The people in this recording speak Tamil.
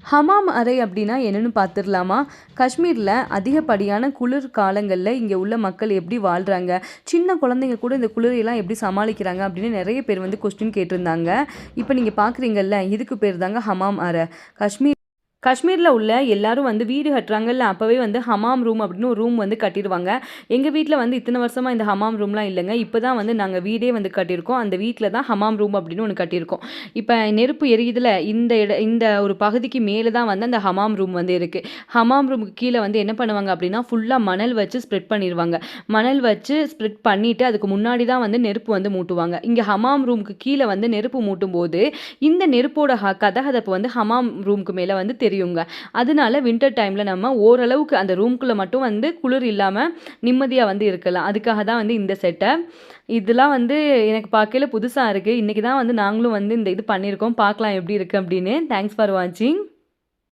ஹமாம் அறை அப்படின்னா என்னென்னு பார்த்துடலாமா? காஷ்மீரில் அதிகப்படியான குளிர் காலங்களில் இங்கே உள்ள மக்கள் எப்படி வாழ்கிறாங்க, சின்ன குழந்தைங்க கூட இந்த குளிரையெல்லாம் எப்படி சமாளிக்கிறாங்க அப்படின்னு நிறைய பேர் வந்து கொஸ்டின் கேட்டிருந்தாங்க. இப்போ நீங்கள் பார்க்குறீங்கல்ல, இதுக்கு பேர் தாங்க ஹமாம் அறை. காஷ்மீரில் உள்ள எல்லாரும் வந்து வீடு கட்டுறாங்கல்ல, அப்போவே வந்து ஹமாம் ரூம் அப்படின்னு ஒரு ரூம் வந்து கட்டிடுவாங்க. எங்கள் வீட்டில் வந்து இத்தனை வருஷமாக இந்த ஹமாம் ரூம்லாம் இல்லைங்க. இப்போ தான் வந்து நாங்கள் வீடே வந்து கட்டியிருக்கோம். அந்த வீட்டில் தான் ஹமாம் ரூம் அப்படின்னு ஒன்று கட்டியிருக்கோம். இப்போ நெருப்பு எரியுதுல, இந்த ஒரு பகுதிக்கு மேலே தான் வந்து அந்த ஹமாம் ரூம் வந்து இருக்குது. ஹமாம் ரூமுக்கு கீழே வந்து என்ன பண்ணுவாங்க அப்படின்னா, ஃபுல்லாக மணல் வச்சு ஸ்ப்ரெட் பண்ணிடுவாங்க. மணல் வச்சு ஸ்ப்ரெட் பண்ணிவிட்டு அதுக்கு முன்னாடி தான் வந்து நெருப்பு வந்து மூட்டுவாங்க. இங்கே ஹமாம் ரூமுக்கு கீழே வந்து நெருப்பு மூட்டும் போது இந்த நெருப்போட கதகதப்பு வந்து ஹமாம் ரூமுக்கு மேலே வந்து தெரியுங்க. அதனால வின்டர் டைமில் நம்ம ஓரளவுக்கு அந்த ரூம்குள்ளே மட்டும் வந்து குளிர் இல்லாமல் நிம்மதியாக வந்து இருக்கலாம். அதுக்காக தான் வந்து இந்த செட்டப். இதெல்லாம் வந்து எனக்கு பார்க்கையில புதுசாக இருக்குது. இன்றைக்கி தான் வந்து நாங்களும் வந்து இந்த இது பண்ணியிருக்கோம். பார்க்கலாம் எப்படி இருக்குது அப்படின்னு. தேங்க்ஸ் ஃபார் வாட்சிங்.